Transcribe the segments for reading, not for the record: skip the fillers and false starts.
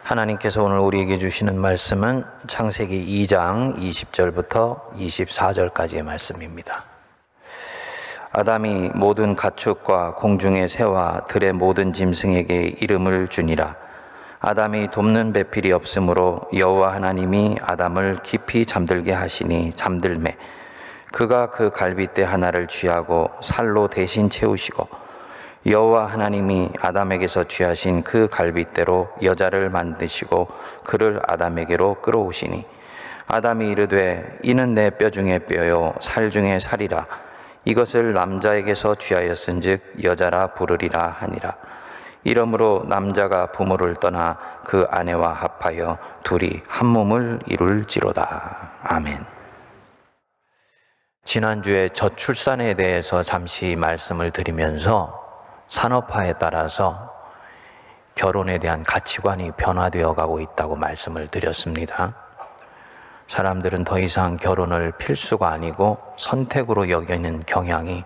하나님께서 오늘 우리에게 주시는 말씀은 창세기 2장 20절부터 24절까지의 말씀입니다. 아담이 모든 가축과 공중의 새와 들의 모든 짐승에게 이름을 주니라. 아담이 돕는 배필이 없으므로 여호와 하나님이 아담을 깊이 잠들게 하시니 잠들매 그가 그 갈빗대 하나를 취하고 살로 대신 채우시고 여호와 하나님이 아담에게서 취하신 그 갈빗대로 여자를 만드시고 그를 아담에게로 끌어오시니 아담이 이르되 이는 내 뼈 중에 뼈요 살 중에 살이라. 이것을 남자에게서 취하였은즉 여자라 부르리라 하니라. 이러므로 남자가 부모를 떠나 그 아내와 합하여 둘이 한 몸을 이룰지로다. 아멘. 지난주에 저출산에 대해서 잠시 말씀을 드리면서 산업화에 따라서 결혼에 대한 가치관이 변화되어 가고 있다고 말씀을 드렸습니다. 사람들은 더 이상 결혼을 필수가 아니고 선택으로 여기는 경향이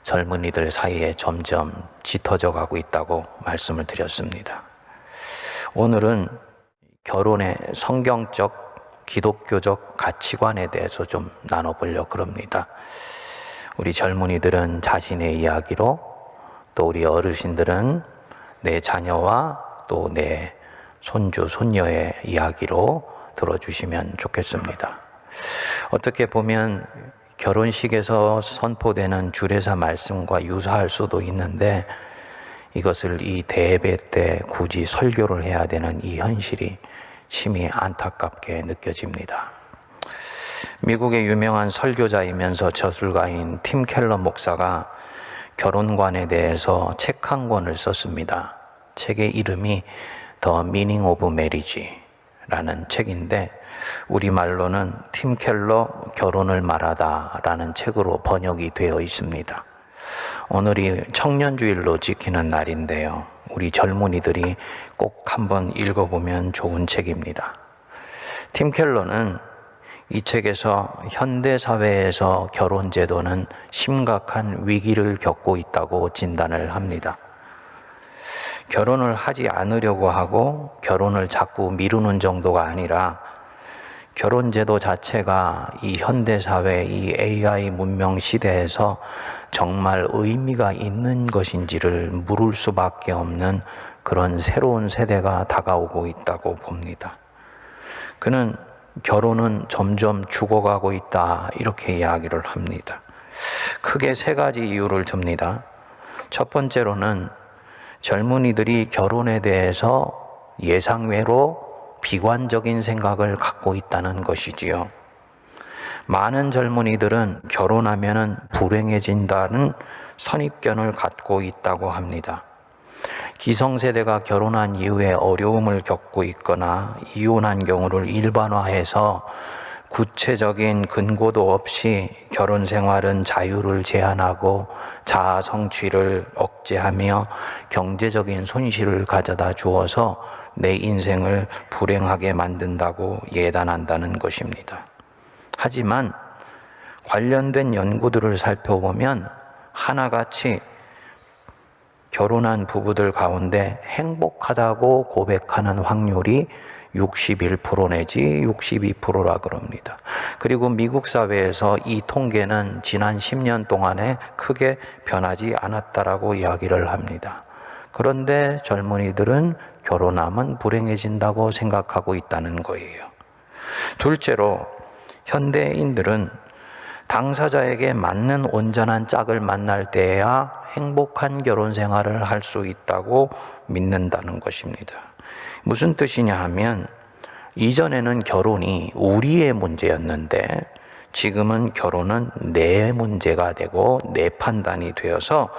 젊은이들 사이에 점점 짙어져 가고 있다고 말씀을 드렸습니다. 오늘은 결혼의 성경적, 기독교적 가치관에 대해서 좀 나눠보려고 합니다. 우리 젊은이들은 자신의 이야기로, 또 우리 어르신들은 내 자녀와 또 내 손주, 손녀의 이야기로 들어주시면 좋겠습니다. 어떻게 보면 결혼식에서 선포되는 주례사 말씀과 유사할 수도 있는데 이것을 이 대배 때 굳이 설교를 해야 되는 이 현실이 심히 안타깝게 느껴집니다. 미국의 유명한 설교자이면서 저술가인 팀 켈러 목사가 결혼관에 대해서 책 한 권을 썼습니다. 책의 이름이 The Meaning of Marriage라는 책인데 우리말로는 팀 켈러 결혼을 말하다라는 책으로 번역이 되어 있습니다. 오늘이 청년주일로 지키는 날인데요. 우리 젊은이들이 꼭 한번 읽어보면 좋은 책입니다. 팀 켈러는 이 책에서 현대사회에서 결혼제도는 심각한 위기를 겪고 있다고 진단을 합니다. 결혼을 하지 않으려고 하고 결혼을 자꾸 미루는 정도가 아니라 결혼제도 자체가 이 현대사회, 이 AI 문명 시대에서 정말 의미가 있는 것인지를 물을 수밖에 없는 그런 새로운 세대가 다가오고 있다고 봅니다. 그는 결혼은 점점 죽어가고 있다 이렇게 이야기를 합니다. 크게 세 가지 이유를 듭니다. 첫 번째로는 젊은이들이 결혼에 대해서 예상외로 비관적인 생각을 갖고 있다는 것이지요. 많은 젊은이들은 결혼하면 불행해진다는 선입견을 갖고 있다고 합니다. 기성세대가 결혼한 이후에 어려움을 겪고 있거나 이혼한 경우를 일반화해서 구체적인 근거도 없이 결혼 생활은 자유를 제한하고 자아 성취를 억제하며 경제적인 손실을 가져다 주어서 내 인생을 불행하게 만든다고 예단한다는 것입니다. 하지만 관련된 연구들을 살펴보면 하나같이 결혼한 부부들 가운데 행복하다고 고백하는 확률이 61% 내지 62%라 그럽니다. 그리고 미국 사회에서 이 통계는 지난 10년 동안에 크게 변하지 않았다라고 이야기를 합니다. 그런데 젊은이들은 결혼하면 불행해진다고 생각하고 있다는 거예요. 둘째로 현대인들은 당사자에게 맞는 온전한 짝을 만날 때에야 행복한 결혼 생활을 할 수 있다고 믿는다는 것입니다. 무슨 뜻이냐 하면 이전에는 결혼이 우리의 문제였는데 지금은 결혼은 내 문제가 되고 내 판단이 되어서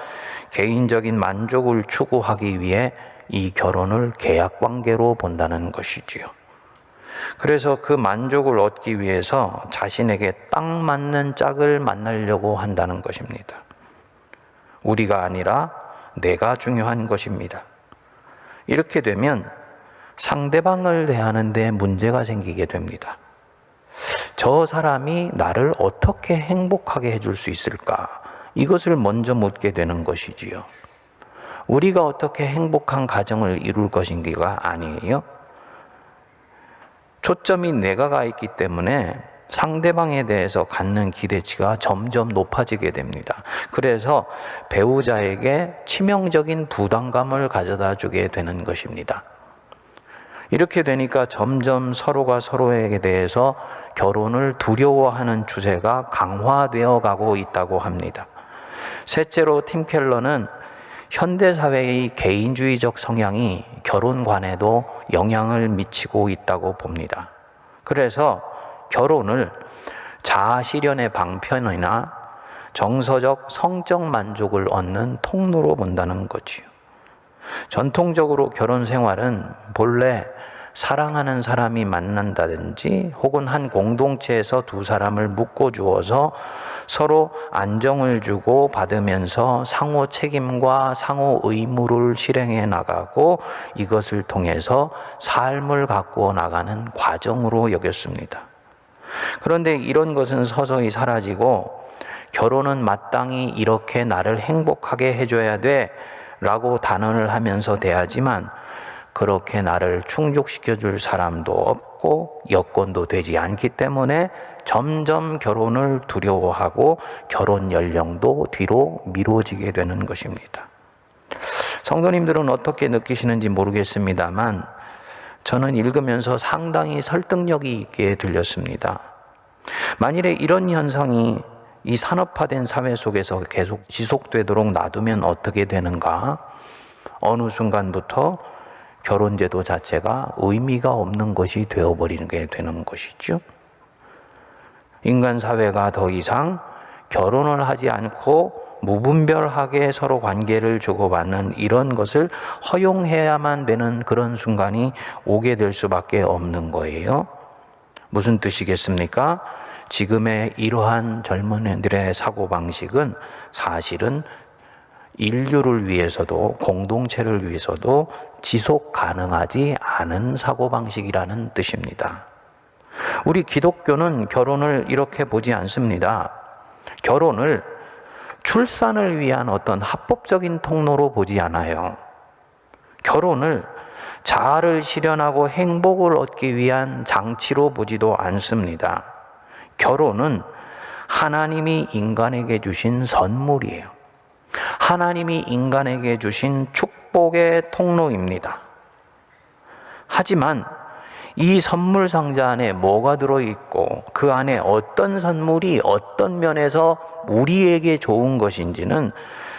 개인적인 만족을 추구하기 위해 이 결혼을 계약 관계로 본다는 것이지요. 그래서 그 만족을 얻기 위해서 자신에게 딱 맞는 짝을 만나려고 한다는 것입니다. 우리가 아니라 내가 중요한 것입니다. 이렇게 되면 상대방을 대하는 데 문제가 생기게 됩니다. 저 사람이 나를 어떻게 행복하게 해줄 수 있을까? 이것을 먼저 묻게 되는 것이지요. 우리가 어떻게 행복한 가정을 이룰 것인가가 아니에요. 초점이 내가 가 있기 때문에 상대방에 대해서 갖는 기대치가 점점 높아지게 됩니다. 그래서 배우자에게 치명적인 부담감을 가져다 주게 되는 것입니다. 이렇게 되니까 점점 서로가 서로에게 대해서 결혼을 두려워하는 추세가 강화되어 가고 있다고 합니다. 셋째로 팀 켈러는 현대사회의 개인주의적 성향이 결혼관에도 영향을 미치고 있다고 봅니다. 그래서 결혼을 자아실현의 방편이나 정서적 성적 만족을 얻는 통로로 본다는 거지요. 전통적으로 결혼 생활은 본래 사랑하는 사람이 만난다든지 혹은 한 공동체에서 두 사람을 묶어주어서 서로 안정을 주고 받으면서 상호 책임과 상호 의무를 실행해 나가고 이것을 통해서 삶을 가꾸어 나가는 과정으로 여겼습니다. 그런데 이런 것은 서서히 사라지고 결혼은 마땅히 이렇게 나를 행복하게 해줘야 돼 라고 단언을 하면서 대하지만 그렇게 나를 충족시켜줄 사람도 없고 여건도 되지 않기 때문에 점점 결혼을 두려워하고 결혼 연령도 뒤로 미뤄지게 되는 것입니다. 성도님들은 어떻게 느끼시는지 모르겠습니다만 저는 읽으면서 상당히 설득력이 있게 들렸습니다. 만일에 이런 현상이 이 산업화된 사회 속에서 계속 지속되도록 놔두면 어떻게 되는가? 어느 순간부터 결혼제도 자체가 의미가 없는 것이 되어버리게 되는 것이죠. 인간 사회가 더 이상 결혼을 하지 않고 무분별하게 서로 관계를 주고받는 이런 것을 허용해야만 되는 그런 순간이 오게 될 수밖에 없는 거예요. 무슨 뜻이겠습니까? 지금의 이러한 젊은이들의 사고방식은 사실은 인류를 위해서도 공동체를 위해서도 지속 가능하지 않은 사고방식이라는 뜻입니다. 우리 기독교는 결혼을 이렇게 보지 않습니다. 결혼을 출산을 위한 어떤 합법적인 통로로 보지 않아요. 결혼을 자아를 실현하고 행복을 얻기 위한 장치로 보지도 않습니다. 결혼은 하나님이 인간에게 주신 선물이에요. 하나님이 인간에게 주신 축복의 통로입니다. 하지만 이 선물 상자 안에 뭐가 들어있고 그 안에 어떤 선물이 어떤 면에서 우리에게 좋은 것인지는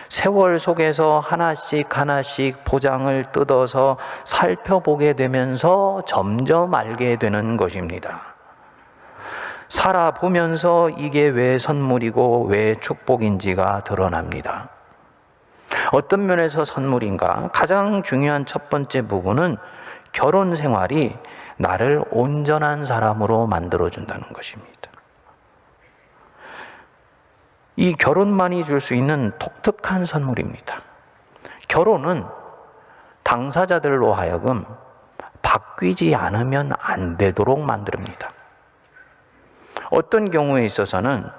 세월 속에서 하나씩 하나씩 포장을 뜯어서 살펴보게 되면서 점점 알게 되는 것입니다. 살아보면서 이게 왜 선물이고 왜 축복인지가 드러납니다. 어떤 면에서 선물인가? 가장 중요한 첫 번째 부분은 결혼 생활이 나를 온전한 사람으로 만들어준다는 것입니다. 이 결혼만이 줄 수 있는 독특한 선물입니다. 결혼은 당사자들로 하여금 바뀌지 않으면 안 되도록 만듭니다. 어떤 경우에 있어서는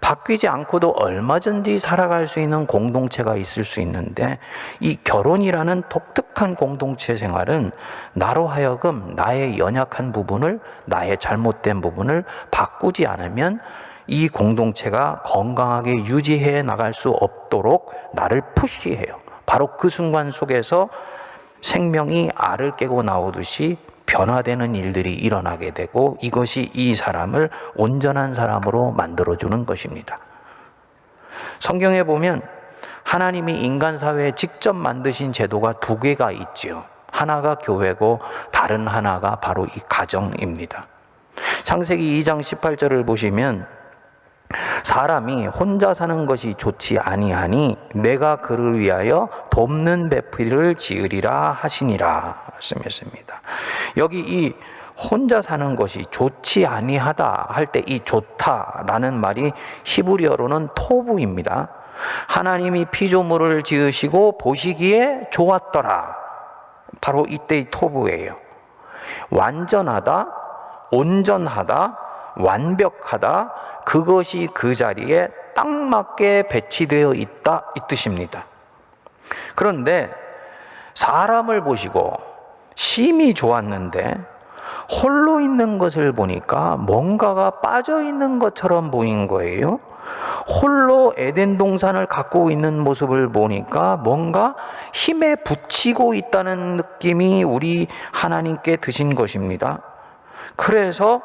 바뀌지 않고도 얼마든지 살아갈 수 있는 공동체가 있을 수 있는데 이 결혼이라는 독특한 공동체 생활은 나로 하여금 나의 연약한 부분을, 나의 잘못된 부분을 바꾸지 않으면 이 공동체가 건강하게 유지해 나갈 수 없도록 나를 푸시해요. 바로 그 순간 속에서 생명이 알을 깨고 나오듯이 변화되는 일들이 일어나게 되고 이것이 이 사람을 온전한 사람으로 만들어주는 것입니다. 성경에 보면 하나님이 인간 사회에 직접 만드신 제도가 두 개가 있지요. 하나가 교회고 다른 하나가 바로 이 가정입니다. 창세기 2장 18절을 보시면 사람이 혼자 사는 것이 좋지 아니하니 내가 그를 위하여 돕는 배필을 지으리라 하시니라 말씀했습니다. 여기 이 혼자 사는 것이 좋지 아니하다 할 때 이 좋다라는 말이 히브리어로는 토부입니다. 하나님이 피조물을 지으시고 보시기에 좋았더라. 바로 이때의 토부예요. 완전하다, 온전하다, 완벽하다, 그것이 그 자리에 딱 맞게 배치되어 있다 이 뜻입니다. 그런데 사람을 보시고 심히 좋았는데 홀로 있는 것을 보니까 뭔가가 빠져 있는 것처럼 보인 거예요. 홀로 에덴 동산을 가꾸고 있는 모습을 보니까 뭔가 힘에 부치고 있다는 느낌이 우리 하나님께 드신 것입니다. 그래서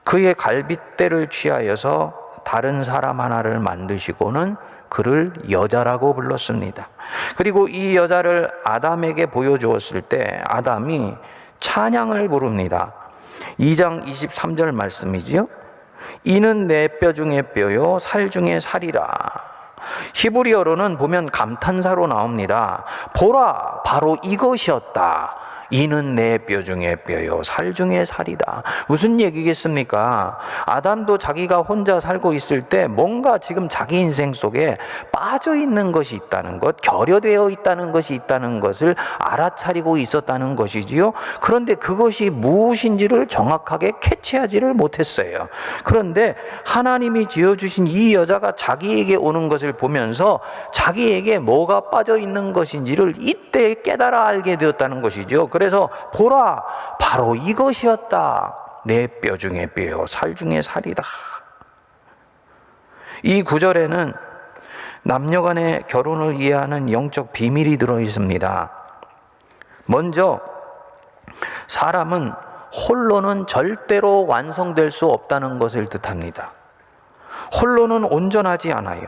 그의 갈빗대를 취하여서 다른 사람 하나를 만드시고는 그를 여자라고 불렀습니다. 그리고 이 여자를 아담에게 보여주었을 때 아담이 찬양을 부릅니다. 2장 23절 말씀이지요. 이는 내 뼈 중에 뼈요 살 중에 살이라. 히브리어로는 보면 감탄사로 나옵니다. 보라, 바로 이것이었다. 이는 내 뼈 중에 뼈요 살 중에 살이다. 무슨 얘기겠습니까? 아담도 자기가 혼자 살고 있을 때 뭔가 지금 자기 인생 속에 빠져 있는 것이 있다는 것, 결여되어 있다는 것이 있다는 것을 알아차리고 있었다는 것이지요. 그런데 그것이 무엇인지를 정확하게 캐치하지를 못했어요. 그런데 하나님이 지어주신 이 여자가 자기에게 오는 것을 보면서 자기에게 뭐가 빠져 있는 것인지를 이때 깨달아 알게 되었다는 것이죠. 그래서 보라, 바로 이것이었다. 내 뼈 중에 뼈요 살 중에 살이다. 이 구절에는 남녀 간의 결혼을 이해하는 영적 비밀이 들어 있습니다. 먼저 사람은 홀로는 절대로 완성될 수 없다는 것을 뜻합니다. 홀로는 온전하지 않아요.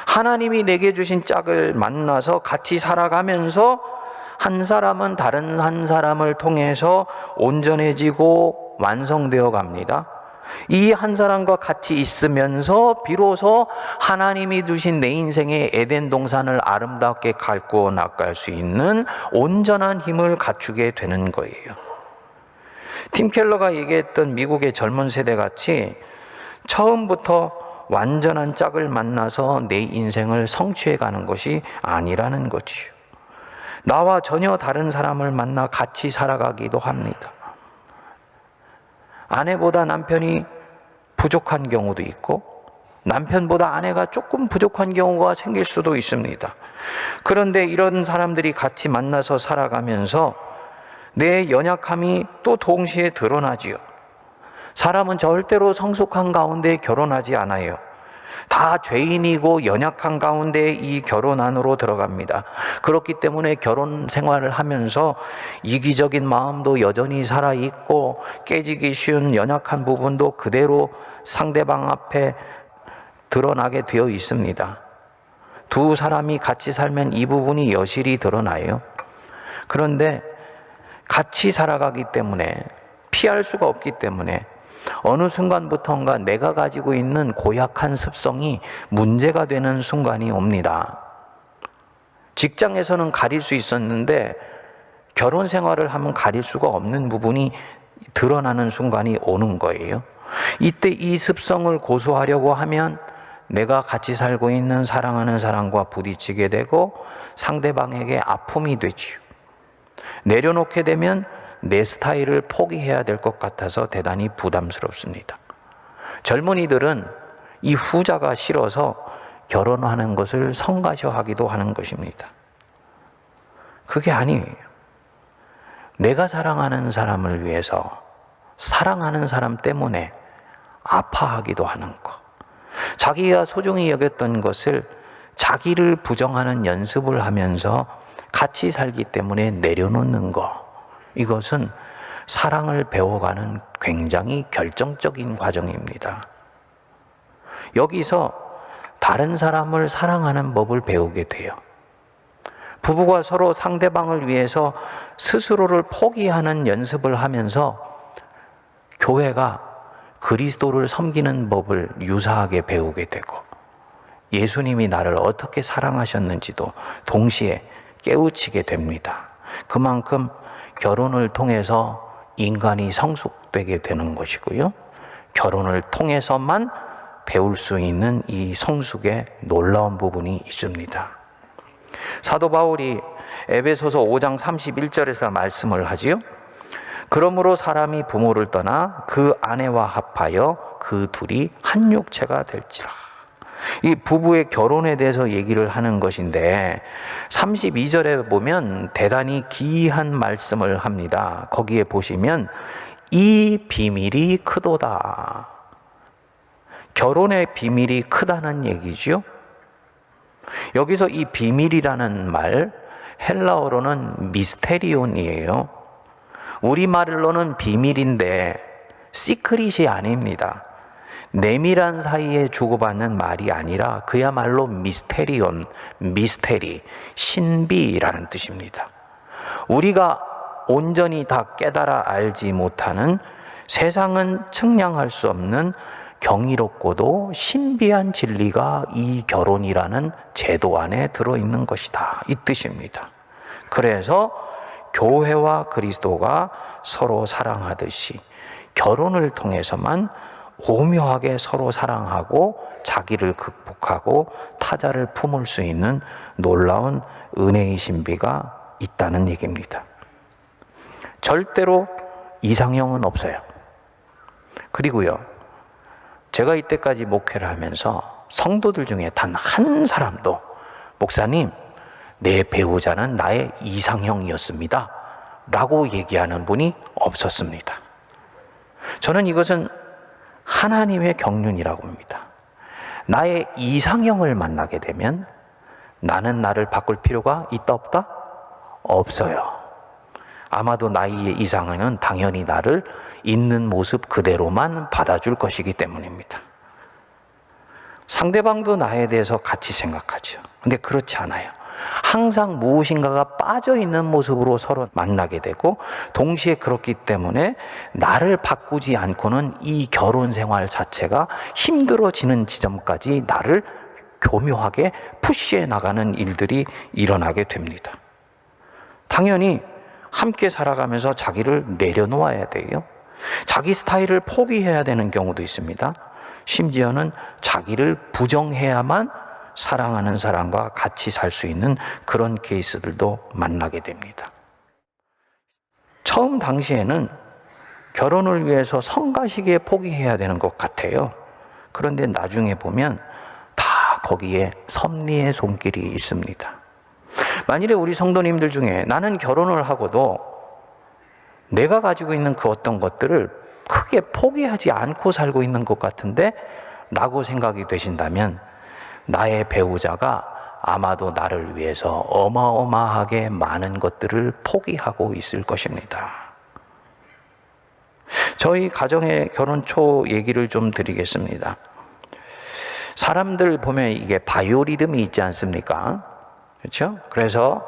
하나님이 내게 주신 짝을 만나서 같이 살아가면서 한 사람은 다른 한 사람을 통해서 온전해지고 완성되어 갑니다. 이 한 사람과 같이 있으면서 비로소 하나님이 주신 내 인생의 에덴 동산을 아름답게 가꾸어 나갈 수 있는 온전한 힘을 갖추게 되는 거예요. 팀 켈러가 얘기했던 미국의 젊은 세대같이 처음부터 완전한 짝을 만나서 내 인생을 성취해 가는 것이 아니라는 거지요. 나와 전혀 다른 사람을 만나 같이 살아가기도 합니다. 아내보다 남편이 부족한 경우도 있고 남편보다 아내가 조금 부족한 경우가 생길 수도 있습니다. 그런데 이런 사람들이 같이 만나서 살아가면서 내 연약함이 또 동시에 드러나지요. 사람은 절대로 성숙한 가운데 결혼하지 않아요. 다 죄인이고 연약한 가운데 이 결혼 안으로 들어갑니다. 그렇기 때문에 결혼 생활을 하면서 이기적인 마음도 여전히 살아있고 깨지기 쉬운 연약한 부분도 그대로 상대방 앞에 드러나게 되어 있습니다. 두 사람이 같이 살면 이 부분이 여실히 드러나요. 그런데 같이 살아가기 때문에 피할 수가 없기 때문에 어느 순간부터인가 내가 가지고 있는 고약한 습성이 문제가 되는 순간이 옵니다. 직장에서는 가릴 수 있었는데 결혼 생활을 하면 가릴 수가 없는 부분이 드러나는 순간이 오는 거예요. 이때 이 습성을 고수하려고 하면 내가 같이 살고 있는 사랑하는 사람과 부딪히게 되고 상대방에게 아픔이 되지요. 내려놓게 되면 내 스타일을 포기해야 될 것 같아서 대단히 부담스럽습니다. 젊은이들은 이 후자가 싫어서 결혼하는 것을 성가셔하기도 하는 것입니다. 그게 아니에요. 내가 사랑하는 사람을 위해서 사랑하는 사람 때문에 아파하기도 하는 것. 자기가 소중히 여겼던 것을 자기를 부정하는 연습을 하면서 같이 살기 때문에 내려놓는 것. 이것은 사랑을 배워가는 굉장히 결정적인 과정입니다. 여기서 다른 사람을 사랑하는 법을 배우게 돼요. 부부가 서로 상대방을 위해서 스스로를 포기하는 연습을 하면서 교회가 그리스도를 섬기는 법을 유사하게 배우게 되고 예수님이 나를 어떻게 사랑하셨는지도 동시에 깨우치게 됩니다. 그만큼 결혼을 통해서 인간이 성숙되게 되는 것이고요. 결혼을 통해서만 배울 수 있는 이 성숙의 놀라운 부분이 있습니다. 사도 바울이 에베소서 5장 31절에서 말씀을 하지요. 그러므로 사람이 부모를 떠나 그 아내와 합하여 그 둘이 한 육체가 될지라. 이 부부의 결혼에 대해서 얘기를 하는 것인데 32절에 보면 대단히 기이한 말씀을 합니다. 거기에 보시면 이 비밀이 크도다. 결혼의 비밀이 크다는 얘기죠. 여기서 이 비밀이라는 말, 헬라어로는 미스테리온이에요. 우리말로는 비밀인데 시크릿이 아닙니다. 내밀한 사이에 주고받는 말이 아니라 그야말로 미스테리온, 미스테리, 신비라는 뜻입니다. 우리가 온전히 다 깨달아 알지 못하는, 세상은 측량할 수 없는 경이롭고도 신비한 진리가 이 결혼이라는 제도 안에 들어있는 것이다, 이 뜻입니다. 그래서 교회와 그리스도가 서로 사랑하듯이 결혼을 통해서만 오묘하게 서로 사랑하고 자기를 극복하고 타자를 품을 수 있는 놀라운 은혜의 신비가 있다는 얘기입니다. 절대로 이상형은 없어요. 그리고요, 제가 이때까지 목회를 하면서 성도들 중에 단 한 사람도 목사님, 내 배우자는 나의 이상형이었습니다 라고 얘기하는 분이 없었습니다. 저는 이것은 하나님의 경륜이라고 봅니다. 나의 이상형을 만나게 되면 나는 나를 바꿀 필요가 있다 없다? 없어요. 아마도 나의 이상형은 당연히 나를 있는 모습 그대로만 받아줄 것이기 때문입니다. 상대방도 나에 대해서 같이 생각하죠. 근데 그렇지 않아요. 항상 무엇인가가 빠져있는 모습으로 서로 만나게 되고, 동시에 그렇기 때문에 나를 바꾸지 않고는 이 결혼 생활 자체가 힘들어지는 지점까지 나를 교묘하게 푸시해 나가는 일들이 일어나게 됩니다. 당연히 함께 살아가면서 자기를 내려놓아야 돼요. 자기 스타일을 포기해야 되는 경우도 있습니다. 심지어는 자기를 부정해야만 사랑하는 사람과 같이 살 수 있는 그런 케이스들도 만나게 됩니다. 처음 당시에는 결혼을 위해서 성가시게 포기해야 되는 것 같아요. 그런데 나중에 보면 다 거기에 섭리의 손길이 있습니다. 만일에 우리 성도님들 중에 나는 결혼을 하고도 내가 가지고 있는 그 어떤 것들을 크게 포기하지 않고 살고 있는 것 같은데 라고 생각이 되신다면, 나의 배우자가 아마도 나를 위해서 어마어마하게 많은 것들을 포기하고 있을 것입니다. 저희 가정의 결혼 초 얘기를 좀 드리겠습니다. 사람들 보면 이게 바이오리듬이 있지 않습니까? 그렇죠? 그래서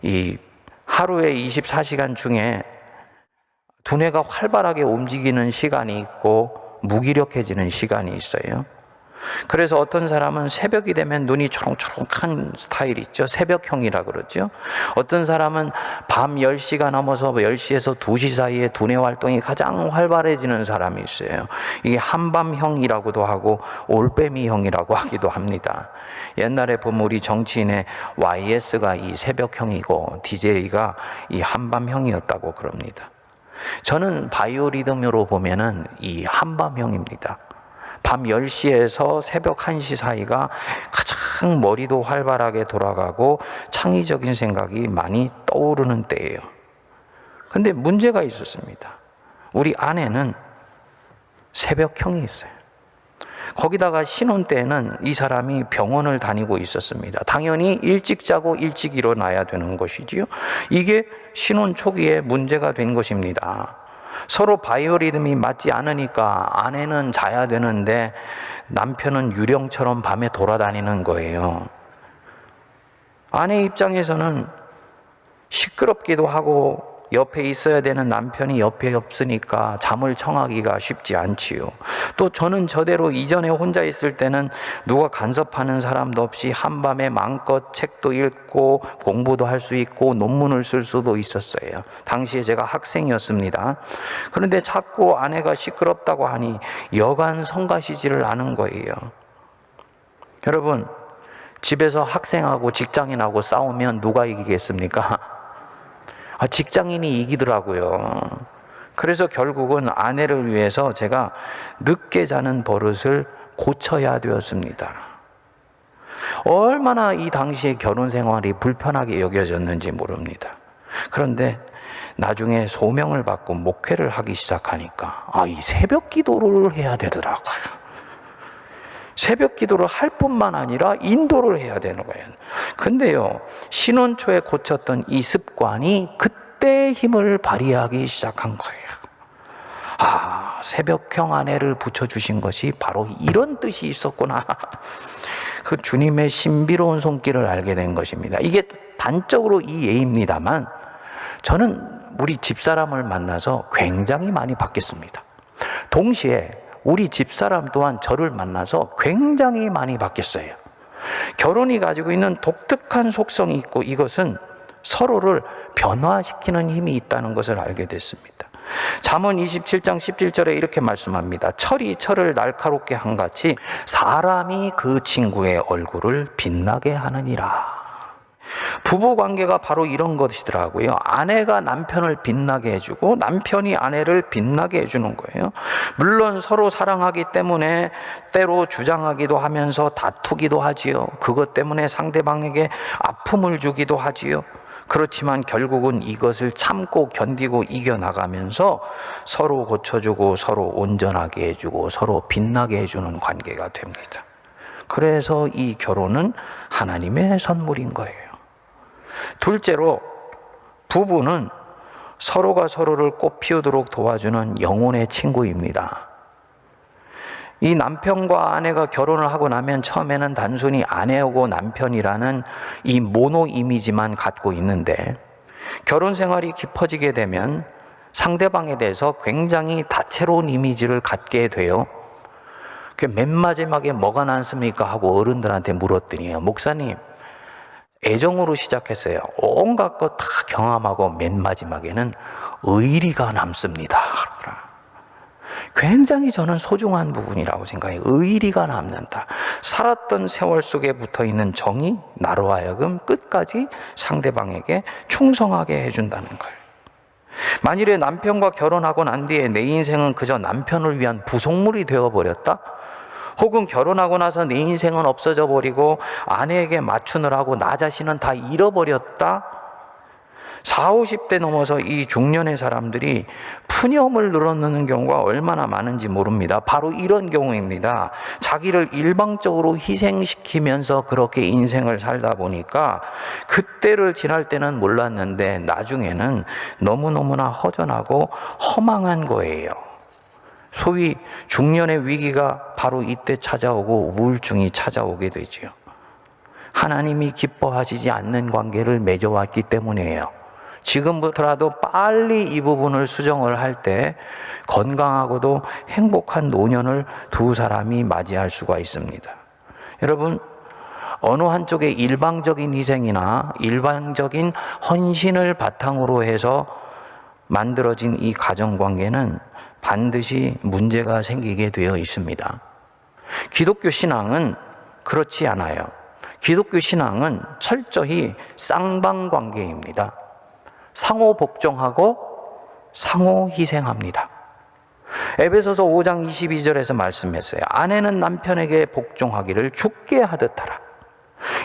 이 하루에 24시간 중에 두뇌가 활발하게 움직이는 시간이 있고 무기력해지는 시간이 있어요. 그래서 어떤 사람은 새벽이 되면 눈이 초롱초롱한 스타일이 있죠. 새벽형이라 그러죠. 어떤 사람은 밤 10시가 넘어서 10시에서 2시 사이에 두뇌 활동이 가장 활발해지는 사람이 있어요. 이게 한밤형이라고도 하고 올빼미형이라고 하기도 합니다. 옛날에 보면 우리 정치인의 YS가 이 새벽형이고 DJ가 이 한밤형이었다고 그럽니다. 저는 바이오리듬으로 보면은 이 한밤형입니다. 밤 10시에서 새벽 1시 사이가 가장 머리도 활발하게 돌아가고 창의적인 생각이 많이 떠오르는 때예요. 근데 문제가 있었습니다. 우리 아내는 새벽형이 있어요. 거기다가 신혼 때에는 이 사람이 병원을 다니고 있었습니다. 당연히 일찍 자고 일찍 일어나야 되는 것이지요. 이게 신혼 초기에 문제가 된 것입니다. 서로 바이오리듬이 맞지 않으니까 아내는 자야 되는데 남편은 유령처럼 밤에 돌아다니는 거예요. 아내 입장에서는 시끄럽기도 하고 옆에 있어야 되는 남편이 옆에 없으니까 잠을 청하기가 쉽지 않지요. 또 저는 저대로 이전에 혼자 있을 때는 누가 간섭하는 사람도 없이 한밤에 마음껏 책도 읽고 공부도 할 수 있고 논문을 쓸 수도 있었어요. 당시에 제가 학생이었습니다. 그런데 자꾸 아내가 시끄럽다고 하니 여간 성가시지를 않은 거예요. 여러분, 집에서 학생하고 직장인하고 싸우면 누가 이기겠습니까? 직장인이 이기더라고요. 그래서 결국은 아내를 위해서 제가 늦게 자는 버릇을 고쳐야 되었습니다. 얼마나 이 당시에 결혼 생활이 불편하게 여겨졌는지 모릅니다. 그런데 나중에 소명을 받고 목회를 하기 시작하니까 이 새벽 기도를 해야 되더라고요. 새벽 기도를 할 뿐만 아니라 인도를 해야 되는 거예요. 근데요, 신혼 초에 고쳤던 이 습관이 그때 힘을 발휘하기 시작한 거예요. 새벽형 아내를 붙여주신 것이 바로 이런 뜻이 있었구나. 그 주님의 신비로운 손길을 알게 된 것입니다. 이게 단적으로 이 예입니다만, 저는 우리 집사람을 만나서 굉장히 많이 바뀌었습니다. 동시에 우리 집사람 또한 저를 만나서 굉장히 많이 바뀌었어요. 결혼이 가지고 있는 독특한 속성이 있고, 이것은 서로를 변화시키는 힘이 있다는 것을 알게 됐습니다. 잠언 27장 17절에 이렇게 말씀합니다. 철이 철을 날카롭게 한같이 사람이 그 친구의 얼굴을 빛나게 하느니라. 부부 관계가 바로 이런 것이더라고요. 아내가 남편을 빛나게 해주고 남편이 아내를 빛나게 해주는 거예요. 물론 서로 사랑하기 때문에 때로 주장하기도 하면서 다투기도 하지요. 그것 때문에 상대방에게 아픔을 주기도 하지요. 그렇지만 결국은 이것을 참고 견디고 이겨나가면서 서로 고쳐주고 서로 온전하게 해주고 서로 빛나게 해주는 관계가 됩니다. 그래서 이 결혼은 하나님의 선물인 거예요. 둘째로, 부부는 서로가 서로를 꽃 피우도록 도와주는 영혼의 친구입니다. 이 남편과 아내가 결혼을 하고 나면 처음에는 단순히 아내하고 남편이라는 이 모노 이미지만 갖고 있는데, 결혼 생활이 깊어지게 되면 상대방에 대해서 굉장히 다채로운 이미지를 갖게 돼요. 맨 마지막에 뭐가 남습니까? 하고 어른들한테 물었더니, 목사님, 애정으로 시작했어요. 온갖 것 다 경험하고 맨 마지막에는 의리가 남습니다. 굉장히 저는 소중한 부분이라고 생각해요. 의리가 남는다. 살았던 세월 속에 붙어있는 정이 나로 하여금 끝까지 상대방에게 충성하게 해준다는 거예요. 만일에 남편과 결혼하고 난 뒤에 내 인생은 그저 남편을 위한 부속물이 되어버렸다? 혹은 결혼하고 나서 내 인생은 없어져 버리고 아내에게 맞추느라고 나 자신은 다 잃어버렸다? 40, 50대 넘어서 이 중년의 사람들이 푸념을 늘어놓는 경우가 얼마나 많은지 모릅니다. 바로 이런 경우입니다. 자기를 일방적으로 희생시키면서 그렇게 인생을 살다 보니까 그때를 지날 때는 몰랐는데 나중에는 너무너무나 허전하고 허망한 거예요. 소위 중년의 위기가 바로 이때 찾아오고 우울증이 찾아오게 되지요. 하나님이 기뻐하시지 않는 관계를 맺어왔기 때문이에요. 지금부터라도 빨리 이 부분을 수정을 할 때 건강하고도 행복한 노년을 두 사람이 맞이할 수가 있습니다. 여러분, 어느 한쪽의 일방적인 희생이나 일방적인 헌신을 바탕으로 해서 만들어진 이 가정관계는 반드시 문제가 생기게 되어 있습니다. 기독교 신앙은 그렇지 않아요. 기독교 신앙은 철저히 쌍방관계입니다. 상호 복종하고 상호 희생합니다. 에베소서 5장 22절에서 말씀했어요. 아내는 남편에게 복종하기를 죽게 하듯 하라.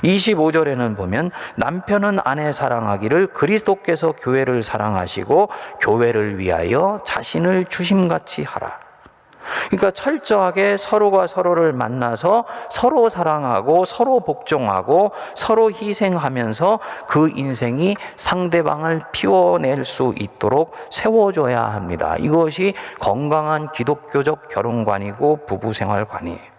25절에는 보면 남편은 아내 사랑하기를 그리스도께서 교회를 사랑하시고 교회를 위하여 자신을 주심같이 하라. 그러니까 철저하게 서로가 서로를 만나서 서로 사랑하고 서로 복종하고 서로 희생하면서 그 인생이 상대방을 피워낼 수 있도록 세워줘야 합니다. 이것이 건강한 기독교적 결혼관이고 부부생활관이에요.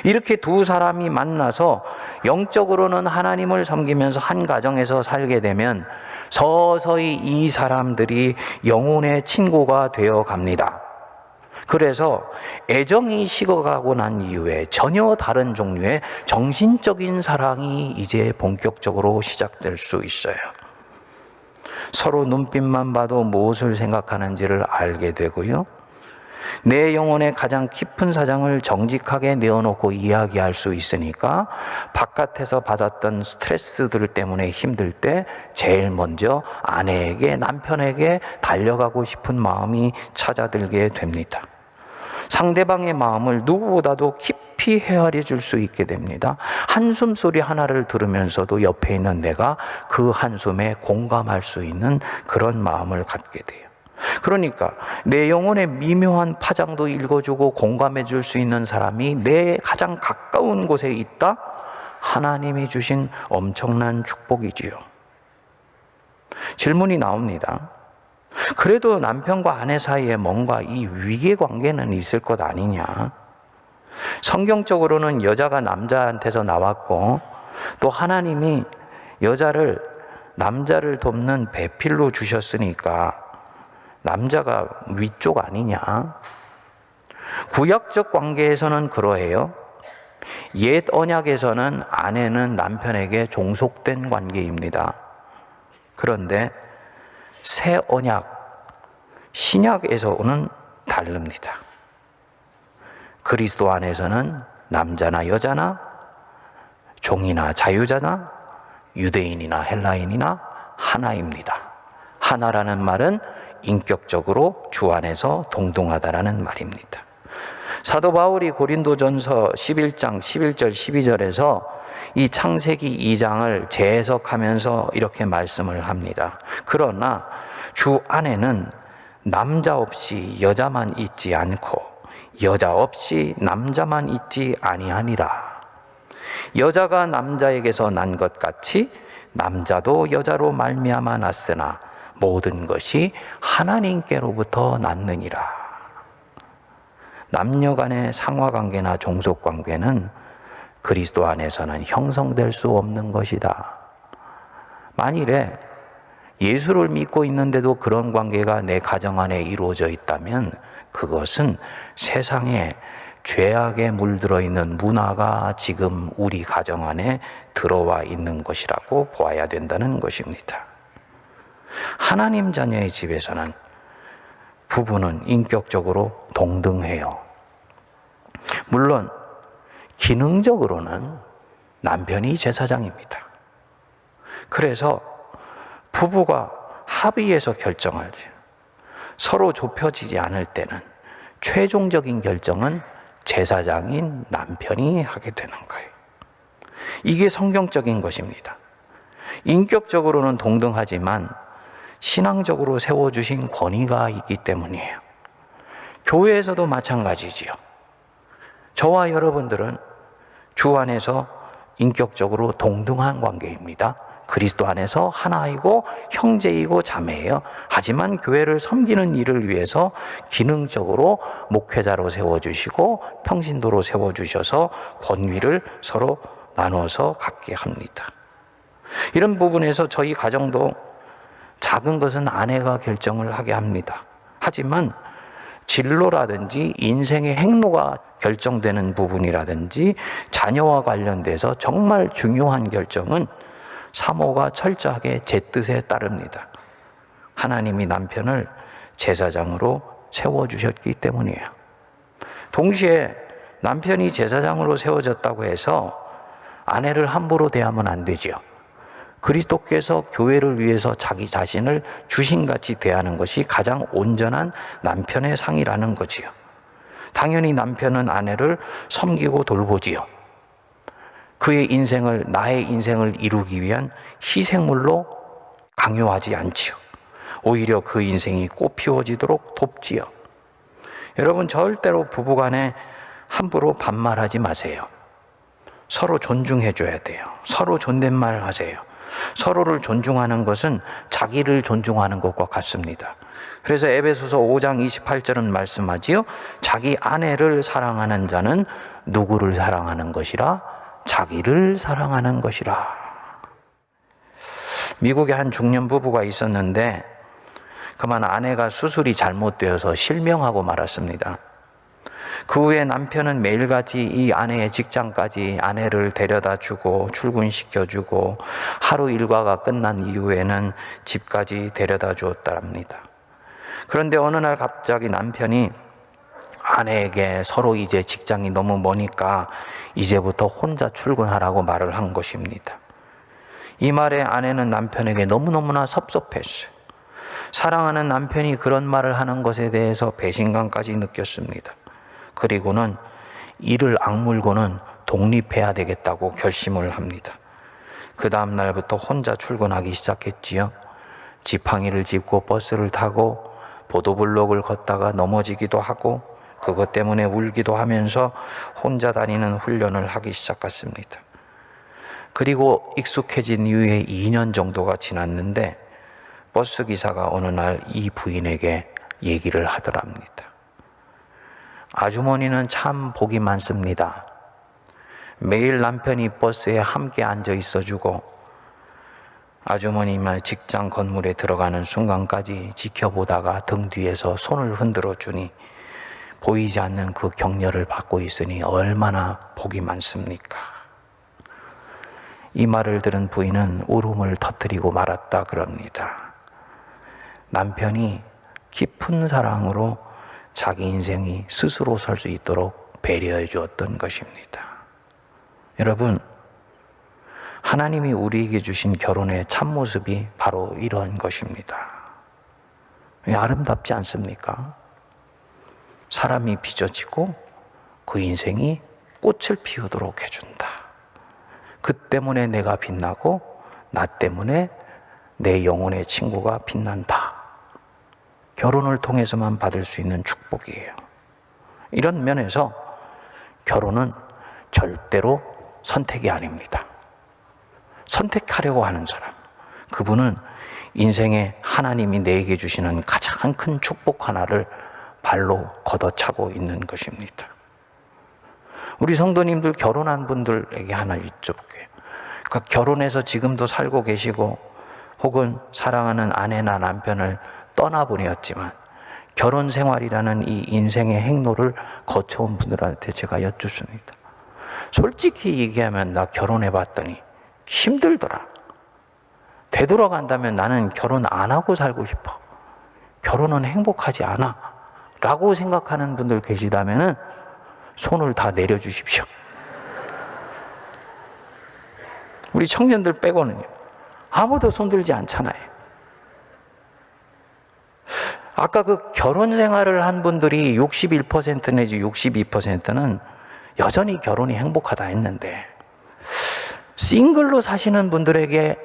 이렇게 두 사람이 만나서 영적으로는 하나님을 섬기면서 한 가정에서 살게 되면 서서히 이 사람들이 영혼의 친구가 되어 갑니다. 그래서 애정이 식어가고 난 이후에 전혀 다른 종류의 정신적인 사랑이 이제 본격적으로 시작될 수 있어요. 서로 눈빛만 봐도 무엇을 생각하는지를 알게 되고요. 내 영혼의 가장 깊은 사정을 정직하게 내어놓고 이야기할 수 있으니까 바깥에서 받았던 스트레스들 때문에 힘들 때 제일 먼저 아내에게, 남편에게 달려가고 싶은 마음이 찾아들게 됩니다. 상대방의 마음을 누구보다도 깊이 헤아려 줄 수 있게 됩니다. 한숨 소리 하나를 들으면서도 옆에 있는 내가 그 한숨에 공감할 수 있는 그런 마음을 갖게 돼요. 그러니까 내 영혼의 미묘한 파장도 읽어주고 공감해 줄 수 있는 사람이 내 가장 가까운 곳에 있다? 하나님이 주신 엄청난 축복이지요. 질문이 나옵니다. 그래도 남편과 아내 사이에 뭔가 이 위계 관계는 있을 것 아니냐? 성경적으로는 여자가 남자한테서 나왔고 또 하나님이 여자를 남자를 돕는 배필로 주셨으니까 남자가 위쪽 아니냐? 구약적 관계에서는 그러해요. 옛 언약에서는 아내는 남편에게 종속된 관계입니다. 그런데 새 언약, 신약에서는 다릅니다. 그리스도 안에서는 남자나 여자나 종이나 자유자나 유대인이나 헬라인이나 하나입니다. 하나라는 말은 인격적으로 주 안에서 동등하다라는 말입니다. 사도 바울이 고린도전서 11장 11절 12절에서 이 창세기 2장을 재해석하면서 이렇게 말씀을 합니다. 그러나 주 안에는 남자 없이 여자만 있지 않고 여자 없이 남자만 있지 아니하니라. 여자가 남자에게서 난 것 같이 남자도 여자로 말미암아 났으나 모든 것이 하나님께로부터 났느니라. 남녀 간의 상하관계나 종속관계는 그리스도 안에서는 형성될 수 없는 것이다. 만일에 예수를 믿고 있는데도 그런 관계가 내 가정 안에 이루어져 있다면 그것은 세상에 죄악에 물들어 있는 문화가 지금 우리 가정 안에 들어와 있는 것이라고 보아야 된다는 것입니다. 하나님 자녀의 집에서는 부부는 인격적으로 동등해요. 물론 기능적으로는 남편이 제사장입니다. 그래서 부부가 합의해서 결정을 해요. 서로 좁혀지지 않을 때는 최종적인 결정은 제사장인 남편이 하게 되는 거예요. 이게 성경적인 것입니다. 인격적으로는 동등하지만 신앙적으로 세워주신 권위가 있기 때문이에요. 교회에서도 마찬가지지요. 저와 여러분들은 주 안에서 인격적으로 동등한 관계입니다. 그리스도 안에서 하나이고 형제이고 자매예요. 하지만 교회를 섬기는 일을 위해서 기능적으로 목회자로 세워주시고 평신도로 세워주셔서 권위를 서로 나눠서 갖게 합니다. 이런 부분에서 저희 가정도 작은 것은 아내가 결정을 하게 합니다. 하지만 진로라든지 인생의 행로가 결정되는 부분이라든지 자녀와 관련돼서 정말 중요한 결정은 사모가 철저하게 제 뜻에 따릅니다. 하나님이 남편을 제사장으로 세워주셨기 때문이에요. 동시에 남편이 제사장으로 세워졌다고 해서 아내를 함부로 대하면 안 되지요. 그리스도께서 교회를 위해서 자기 자신을 주신같이 대하는 것이 가장 온전한 남편의 상이라는 거지요. 당연히 남편은 아내를 섬기고 돌보지요. 그의 인생을, 나의 인생을 이루기 위한 희생물로 강요하지 않지요. 오히려 그 인생이 꽃피워지도록 돕지요. 여러분, 절대로 부부간에 함부로 반말하지 마세요. 서로 존중해 줘야 돼요. 서로 존댓말 하세요. 서로를 존중하는 것은 자기를 존중하는 것과 같습니다. 그래서 에베소서 5장 28절은 말씀하지요. 자기 아내를 사랑하는 자는 누구를 사랑하는 것이라? 자기를 사랑하는 것이라. 미국에 한 중년 부부가 있었는데 그만 아내가 수술이 잘못되어서 실명하고 말았습니다. 그 후에 남편은 매일같이 이 아내의 직장까지 아내를 데려다 주고 출근시켜주고 하루 일과가 끝난 이후에는 집까지 데려다 주었다랍니다. 그런데 어느 날 갑자기 남편이 아내에게 서로 이제 직장이 너무 머니까 이제부터 혼자 출근하라고 말을 한 것입니다. 이 말에 아내는 남편에게 너무너무나 섭섭했어요. 사랑하는 남편이 그런 말을 하는 것에 대해서 배신감까지 느꼈습니다. 그리고는 이를 악물고는 독립해야 되겠다고 결심을 합니다. 그 다음 날부터 혼자 출근하기 시작했지요. 지팡이를 짚고 버스를 타고 보도블록을 걷다가 넘어지기도 하고 그것 때문에 울기도 하면서 혼자 다니는 훈련을 하기 시작했습니다. 그리고 익숙해진 이후에 2년 정도가 지났는데 버스 기사가 어느 날 이 부인에게 얘기를 하더랍니다. 아주머니는 참 복이 많습니다. 매일 남편이 버스에 함께 앉아 있어주고 아주머니만 직장 건물에 들어가는 순간까지 지켜보다가 등 뒤에서 손을 흔들어 주니 보이지 않는 그 격려를 받고 있으니 얼마나 복이 많습니까? 이 말을 들은 부인은 울음을 터뜨리고 말았다 그럽니다. 남편이 깊은 사랑으로 자기 인생이 스스로 설 수 있도록 배려해 주었던 것입니다. 여러분, 하나님이 우리에게 주신 결혼의 참모습이 바로 이런 것입니다. 아름답지 않습니까? 사람이 빚어지고 그 인생이 꽃을 피우도록 해준다. 그 때문에 내가 빛나고 나 때문에 내 영혼의 친구가 빛난다. 결혼을 통해서만 받을 수 있는 축복이에요. 이런 면에서 결혼은 절대로 선택이 아닙니다. 선택하려고 하는 사람, 그분은 인생에 하나님이 내게 주시는 가장 큰 축복 하나를 발로 걷어차고 있는 것입니다. 우리 성도님들 결혼한 분들에게 하나 여쭤볼게요. 그러니까 결혼해서 지금도 살고 계시고 혹은 사랑하는 아내나 남편을 떠나보내었지만 결혼 생활이라는 이 인생의 행로를 거쳐온 분들한테 제가 여쭙습니다. 솔직히 얘기하면 나 결혼해봤더니 힘들더라. 되돌아간다면 나는 결혼 안 하고 살고 싶어. 결혼은 행복하지 않아. 라고 생각하는 분들 계시다면 손을 다 내려주십시오. 우리 청년들 빼고는요. 아무도 손들지 않잖아요. 아까 그 결혼 생활을 한 분들이 61% 내지 62%는 여전히 결혼이 행복하다 했는데 싱글로 사시는 분들에게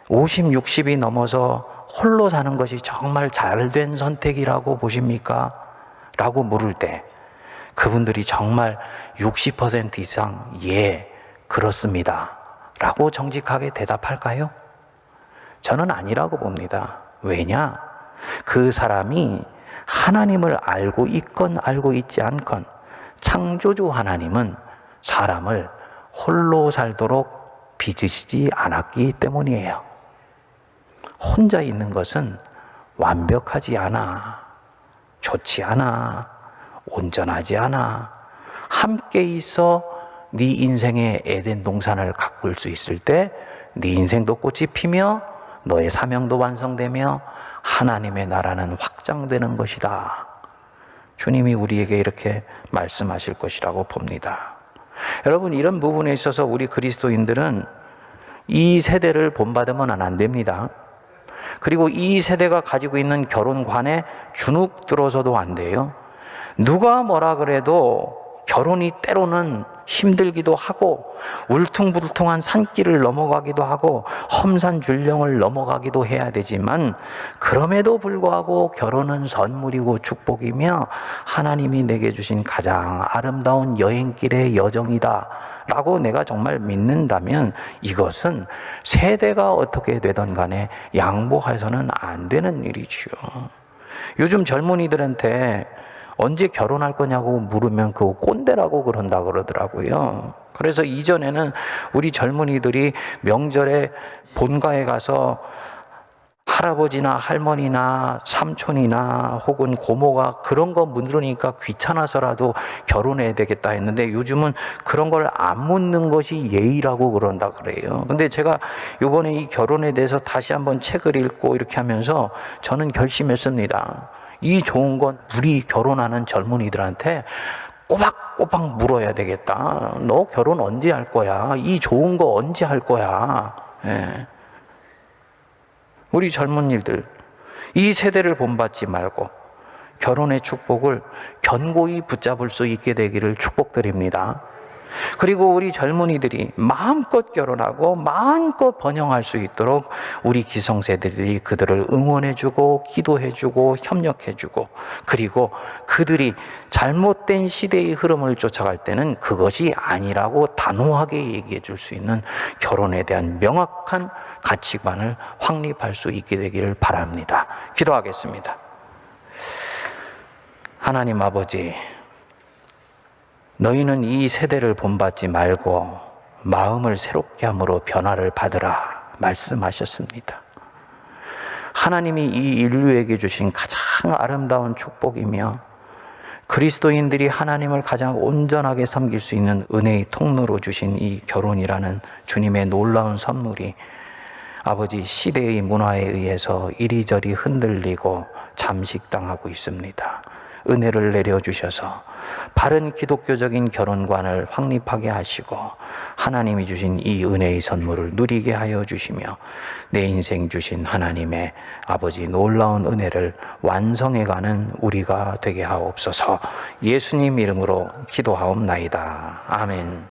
50, 60이 넘어서 홀로 사는 것이 정말 잘된 선택이라고 보십니까? 라고 물을 때 그분들이 정말 60% 이상 예, 그렇습니다. 라고 정직하게 대답할까요? 저는 아니라고 봅니다. 왜냐? 그 사람이 하나님을 알고 있건 알고 있지 않건 창조주 하나님은 사람을 홀로 살도록 빚으시지 않았기 때문이에요. 혼자 있는 것은 완벽하지 않아, 좋지 않아, 온전하지 않아. 함께 있어 네 인생의 에덴 동산을 가꿀 수 있을 때 네 인생도 꽃이 피며 너의 사명도 완성되며 하나님의 나라는 확장되는 것이다. 주님이 우리에게 이렇게 말씀하실 것이라고 봅니다. 여러분, 이런 부분에 있어서 우리 그리스도인들은 이 세대를 본받으면 안 됩니다. 그리고 이 세대가 가지고 있는 결혼관에 주눅 들어서도 안 돼요. 누가 뭐라 그래도 결혼이 때로는 힘들기도 하고 울퉁불퉁한 산길을 넘어가기도 하고 험산줄령을 넘어가기도 해야 되지만 그럼에도 불구하고 결혼은 선물이고 축복이며 하나님이 내게 주신 가장 아름다운 여행길의 여정이다 라고 내가 정말 믿는다면 이것은 세대가 어떻게 되든 간에 양보해서는 안 되는 일이지요. 요즘 젊은이들한테 언제 결혼할 거냐고 물으면 그거 꼰대라고 그런다 그러더라고요. 그래서 이전에는 우리 젊은이들이 명절에 본가에 가서 할아버지나 할머니나 삼촌이나 혹은 고모가 그런 거 물으니까 귀찮아서라도 결혼해야 되겠다 했는데 요즘은 그런 걸 안 묻는 것이 예의라고 그런다 그래요. 근데 제가 이번에 이 결혼에 대해서 다시 한번 책을 읽고 이렇게 하면서 저는 결심했습니다. 이 좋은 건 우리 결혼하는 젊은이들한테 꼬박꼬박 물어야 되겠다. 너 결혼 언제 할 거야? 이 좋은 거 언제 할 거야? 예. 우리 젊은이들, 이 세대를 본받지 말고 결혼의 축복을 견고히 붙잡을 수 있게 되기를 축복드립니다. 그리고 우리 젊은이들이 마음껏 결혼하고 마음껏 번영할 수 있도록 우리 기성세대들이 그들을 응원해주고 기도해주고 협력해주고, 그리고 그들이 잘못된 시대의 흐름을 쫓아갈 때는 그것이 아니라고 단호하게 얘기해 줄 수 있는 결혼에 대한 명확한 가치관을 확립할 수 있게 되기를 바랍니다. 기도하겠습니다. 하나님 아버지, 너희는 이 세대를 본받지 말고 마음을 새롭게 함으로 변화를 받으라 말씀하셨습니다. 하나님이 이 인류에게 주신 가장 아름다운 축복이며 그리스도인들이 하나님을 가장 온전하게 섬길 수 있는 은혜의 통로로 주신 이 결혼이라는 주님의 놀라운 선물이 아버지, 시대의 문화에 의해서 이리저리 흔들리고 잠식당하고 있습니다. 은혜를 내려주셔서 바른 기독교적인 결혼관을 확립하게 하시고 하나님이 주신 이 은혜의 선물을 누리게 하여 주시며 내 인생 주신 하나님의 아버지 놀라운 은혜를 완성해가는 우리가 되게 하옵소서. 예수님 이름으로 기도하옵나이다. 아멘.